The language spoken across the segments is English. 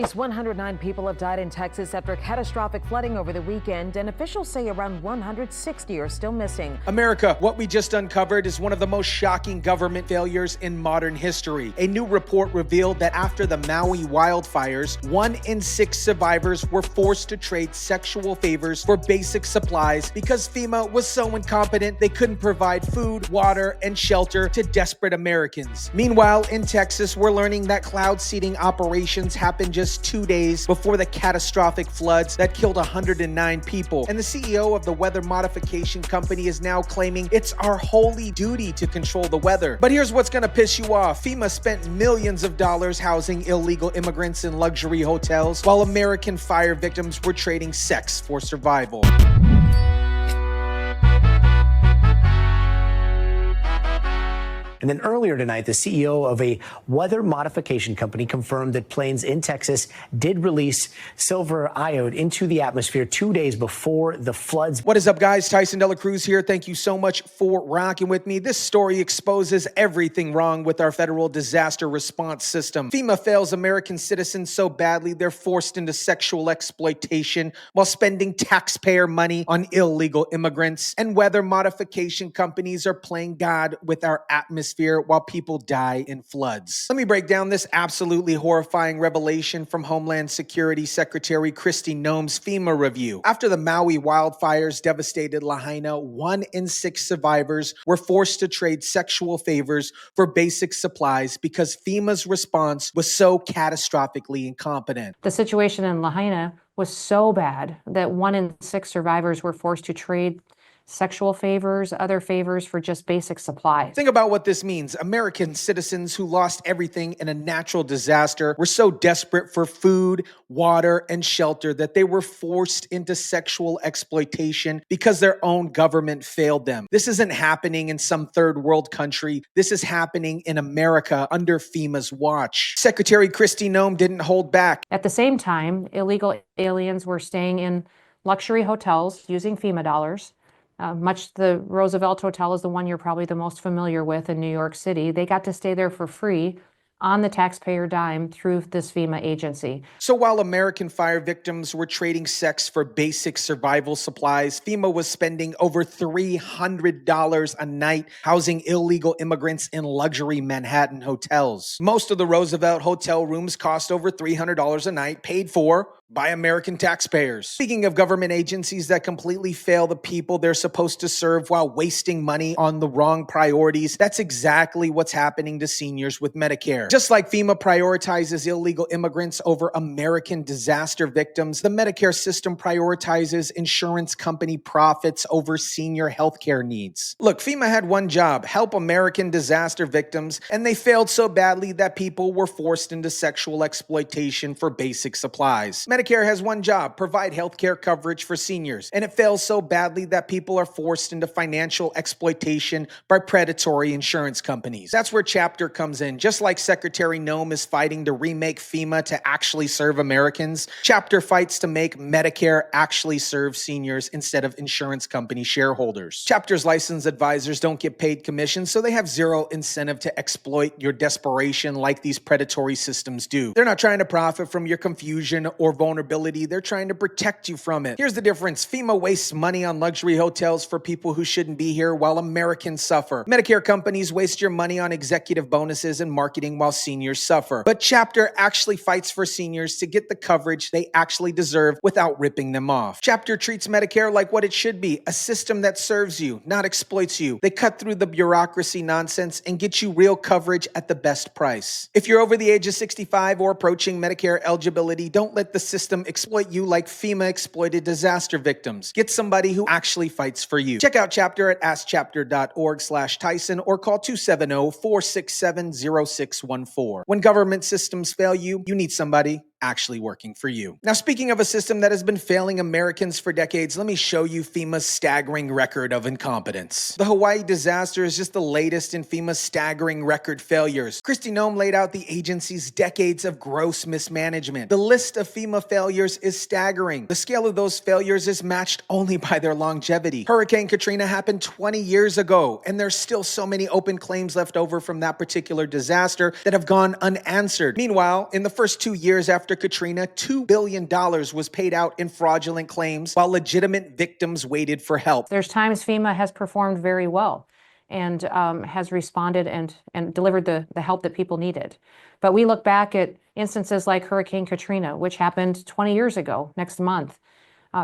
At least 109 people have died in Texas after catastrophic flooding over the weekend, and officials say around 160 are still missing. America, what we just uncovered is one of the most shocking government failures in modern history. A new report revealed that after the Maui wildfires, 1 in 6 survivors were forced to trade sexual favors for basic supplies because FEMA was so incompetent they couldn't provide food, water, and shelter to desperate Americans. Meanwhile, in Texas, we're learning that cloud seeding operations happened just 2 days before the catastrophic floods that killed 109 people. And the CEO of the weather modification company is now claiming it's our holy duty to control the weather. But here's what's gonna piss you off. FEMA spent millions of dollars housing illegal immigrants in luxury hotels, while American fire victims were trading sex for survival. And then earlier tonight, the CEO of a weather modification company confirmed that planes in Texas did release silver iode into the atmosphere 2 days before the floods. What is up, guys? Tyson, Dela, Cruz here. Thank you so much for rocking with me. This story exposes everything wrong with our federal disaster response system. FEMA fails American citizens so badly they're forced into sexual exploitation while spending taxpayer money on illegal immigrants. And weather modification companies are playing God with our atmosphere while people die in floods. Let me break down this absolutely horrifying revelation from Homeland Security Secretary Kristi Noem's FEMA review. After the Maui wildfires devastated Lahaina, 1 in 6 survivors were forced to trade sexual favors for basic supplies because FEMA's response was so catastrophically incompetent. The situation in Lahaina was so bad that 1 in 6 survivors were forced to trade sexual favors, other favors for just basic supplies. Think about what this means. American citizens who lost everything in a natural disaster were so desperate for food, water, and shelter that they were forced into sexual exploitation because their own government failed them. This isn't happening in some third world country. This is happening in America under FEMA's watch. Secretary Kristi Noem didn't hold back. At the same time, illegal aliens were staying in luxury hotels using FEMA dollars. The Roosevelt Hotel is the one you're probably the most familiar with in New York City. They got to stay there for free on the taxpayer dime through this FEMA agency. So while American fire victims were trading sex for basic survival supplies, FEMA was spending over $300 a night housing illegal immigrants in luxury Manhattan hotels. Most of the Roosevelt hotel rooms cost over $300 a night, paid for by American taxpayers. Speaking of government agencies that completely fail the people they're supposed to serve while wasting money on the wrong priorities, that's exactly what's happening to seniors with Medicare. Just like FEMA prioritizes illegal immigrants over American disaster victims, the Medicare system prioritizes insurance company profits over senior healthcare needs. Look, FEMA had one job: help American disaster victims, and they failed so badly that people were forced into sexual exploitation for basic supplies. Medicare has one job: provide healthcare coverage for seniors, and it fails so badly that people are forced into financial exploitation by predatory insurance companies. That's where Chapter comes in. Just like Secretary Noem is fighting to remake FEMA to actually serve Americans, Chapter fights to make Medicare actually serve seniors instead of insurance company shareholders. Chapter's licensed advisors don't get paid commissions, so they have zero incentive to exploit your desperation like these predatory systems do. They're not trying to profit from your confusion or vulnerability. They're trying to protect you from it. Here's the difference. FEMA wastes money on luxury hotels for people who shouldn't be here while Americans suffer. Medicare companies waste your money on executive bonuses and marketing while seniors suffer. But Chapter actually fights for seniors to get the coverage they actually deserve without ripping them off. Chapter treats Medicare like what it should be: a system that serves you, not exploits you. They cut through the bureaucracy nonsense and get you real coverage at the best price. If you're over the age of 65 or approaching Medicare eligibility, don't let the system exploit you like FEMA exploited disaster victims. Get somebody who actually fights for you. Check out Chapter at askchapter.org/Tyson or call 270-467-0614. When government systems fail you, you need somebody actually working for you. Now, speaking of a system that has been failing Americans for decades, let me show you FEMA's staggering record of incompetence. The Hawaii disaster is just the latest in FEMA's staggering record failures. Kristi Noem laid out the agency's decades of gross mismanagement. The list of FEMA failures is staggering. The scale of those failures is matched only by their longevity. Hurricane Katrina happened 20 years ago, and there's still so many open claims left over from that particular disaster that have gone unanswered. Meanwhile, in the first 2 years after after Katrina, $2 billion was paid out in fraudulent claims while legitimate victims waited for help. There's times FEMA has performed very well and has responded and delivered the help that people needed. But we look back at instances like Hurricane Katrina, which happened 20 years ago next month.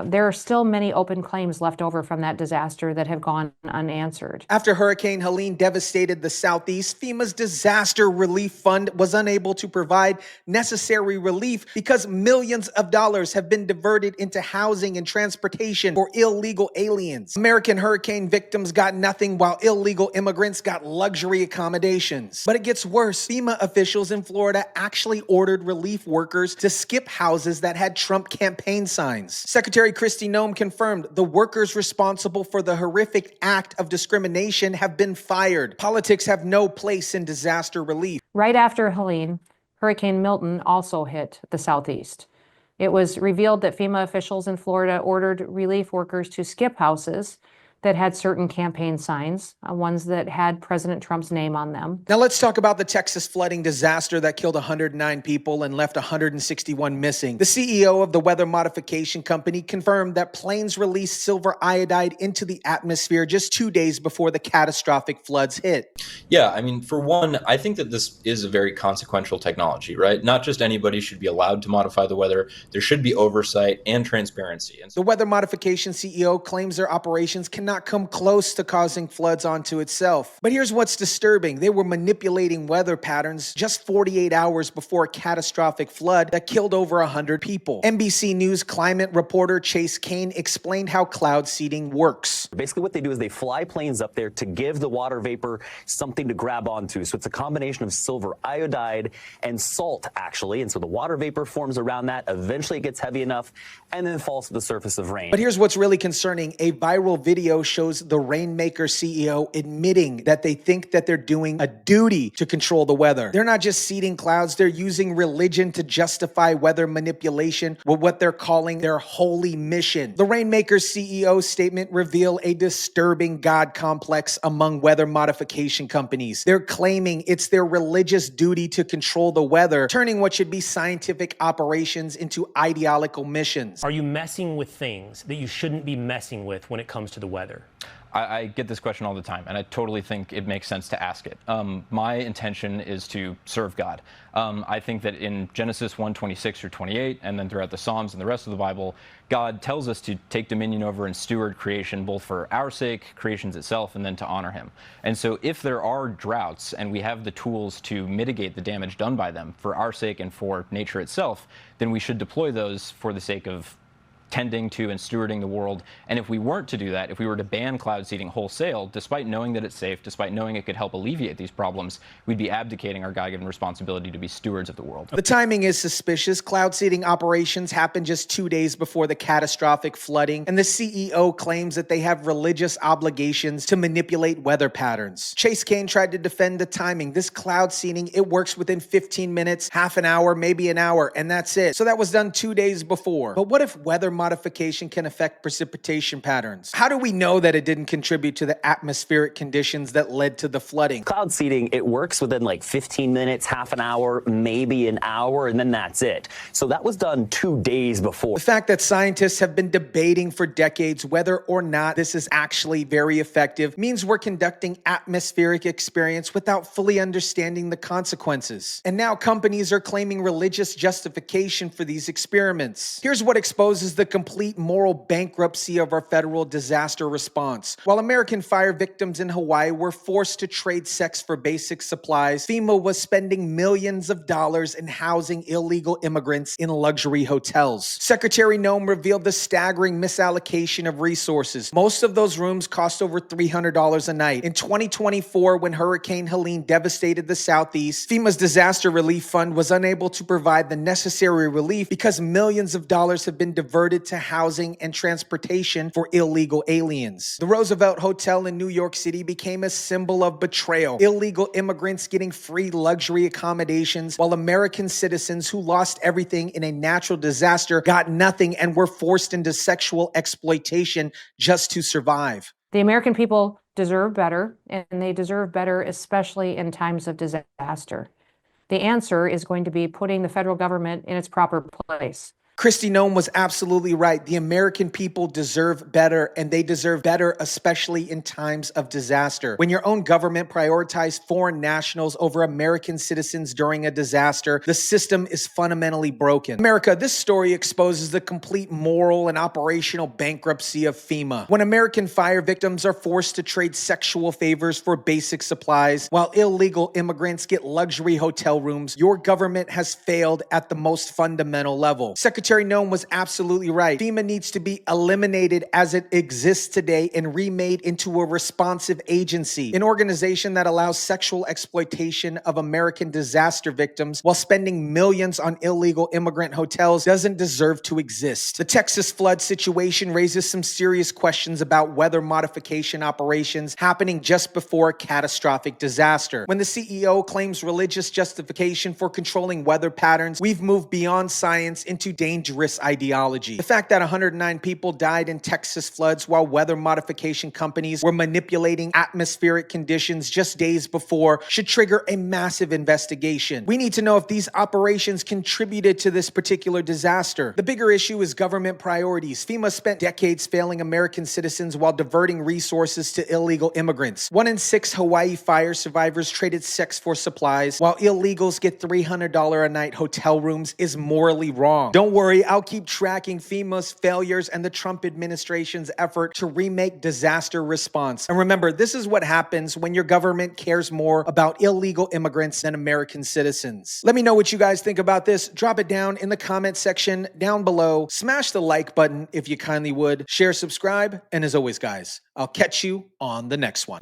There are still many open claims left over from that disaster that have gone unanswered. After Hurricane Helene devastated the Southeast, FEMA's Disaster Relief Fund was unable to provide necessary relief because millions of dollars have been diverted into housing and transportation for illegal aliens. American hurricane victims got nothing while illegal immigrants got luxury accommodations. But it gets worse. FEMA officials in Florida actually ordered relief workers to skip houses that had Trump campaign signs. Secretary Kristi Noem confirmed the workers responsible for the horrific act of discrimination have been fired. Politics have no place in disaster relief. Right after Helene, Hurricane Milton also hit the Southeast. It was revealed that FEMA officials in Florida ordered relief workers to skip houses that had certain campaign signs, ones that had President Trump's name on them. Now let's talk about the Texas flooding disaster that killed 109 people and left 161 missing. The CEO of the weather modification company confirmed that planes released silver iodide into the atmosphere just 2 days before the catastrophic floods hit. Yeah, I mean, for one, I think that this is a very consequential technology, right? Not just anybody should be allowed to modify the weather. There should be oversight and transparency. The weather modification CEO claims their operations cannot come close to causing floods onto itself. But here's what's disturbing. They were manipulating weather patterns just 48 hours before a catastrophic flood that killed over 100 people. NBC News climate reporter Kane explained how cloud seeding works. Basically what they do is they fly planes up there to give the water vapor something to grab onto. So it's a combination of silver iodide and salt, actually. And so the water vapor forms around that. Eventually it gets heavy enough and then falls to the surface of rain. But here's what's really concerning. A viral video shows the Rainmaker CEO admitting that they think that they're doing a duty to control the weather. They're not just seeding clouds, they're using religion to justify weather manipulation with what they're calling their holy mission. The Rainmaker CEO's statement revealed a disturbing God complex among weather modification companies. They're claiming it's their religious duty to control the weather, turning what should be scientific operations into ideological missions. Are you messing with things that you shouldn't be messing with when it comes to the weather? I get this question all the time, and I totally think it makes sense to ask it. My intention is to serve God. I think that in Genesis 1:26 through 28, and then throughout the Psalms and the rest of the Bible, God tells us to take dominion over and steward creation, both for our sake, creation's itself, and then to honor him. And so if there are droughts and we have the tools to mitigate the damage done by them for our sake and for nature itself, then we should deploy those for the sake of tending to and stewarding the world. And if we weren't to do that, if we were to ban cloud seeding wholesale, despite knowing that it's safe, despite knowing it could help alleviate these problems, we'd be abdicating our God-given responsibility to be stewards of the world. The timing is suspicious. Cloud seeding operations happened just 2 days before the catastrophic flooding, and the CEO claims that they have religious obligations to manipulate weather patterns. Kane tried to defend the timing. This cloud seeding, it works within 15 minutes, half an hour, maybe an hour, and that's it. So that was done 2 days before. But what if weather modification can affect precipitation patterns? How do we know that it didn't contribute to the atmospheric conditions that led to the flooding? Cloud seeding, it works within like 15 minutes, half an hour, maybe an hour, and then that's it. So that was done 2 days before. The fact that scientists have been debating for decades whether or not this is actually very effective means we're conducting atmospheric experience without fully understanding the consequences. And now companies are claiming religious justification for these experiments. Here's what exposes the complete moral bankruptcy of our federal disaster response. While American fire victims in Hawaii were forced to trade sex for basic supplies, FEMA was spending millions of dollars in housing illegal immigrants in luxury hotels. Secretary Noem revealed the staggering misallocation of resources. Most of those rooms cost over $300 a night. In 2024, when Hurricane Helene devastated the Southeast, FEMA's Disaster Relief Fund was unable to provide the necessary relief because millions of dollars have been diverted to housing and transportation for illegal aliens. The Roosevelt Hotel in New York City became a symbol of betrayal. Illegal immigrants getting free luxury accommodations, while American citizens who lost everything in a natural disaster got nothing and were forced into sexual exploitation just to survive. The American people deserve better, and they deserve better especially in times of disaster. The answer is going to be putting the federal government in its proper place. Kristi Noem was absolutely right. The American people deserve better, and they deserve better, especially in times of disaster. When your own government prioritizes foreign nationals over American citizens during a disaster, the system is fundamentally broken. America, this story exposes the complete moral and operational bankruptcy of FEMA. When American fire victims are forced to trade sexual favors for basic supplies, while illegal immigrants get luxury hotel rooms, your government has failed at the most fundamental level. Secretary Noem was absolutely right. FEMA needs to be eliminated as it exists today and remade into a responsive agency, an organization that allows sexual exploitation of American disaster victims while spending millions on illegal immigrant hotels doesn't deserve to exist. The Texas flood situation raises some serious questions about weather modification operations happening just before a catastrophic disaster. When the CEO claims religious justification for controlling weather patterns, we've moved beyond science into dangerous ideology. The fact that 109 people died in Texas floods while weather modification companies were manipulating atmospheric conditions just days before should trigger a massive investigation. We need to know if these operations contributed to this particular disaster. The bigger issue is government priorities. FEMA spent decades failing American citizens while diverting resources to illegal immigrants. 1 in 6 Hawaii fire survivors traded sex for supplies, while illegals get $300 a night hotel rooms is morally wrong. Don't worry, I'll keep tracking FEMA's failures and the Trump administration's effort to remake disaster response. And remember, this is what happens when your government cares more about illegal immigrants than American citizens. Let me know what you guys think about this. Drop it down in the comment section down below. Smash the like button if you kindly would. Share, subscribe, and as always, guys, I'll catch you on the next one.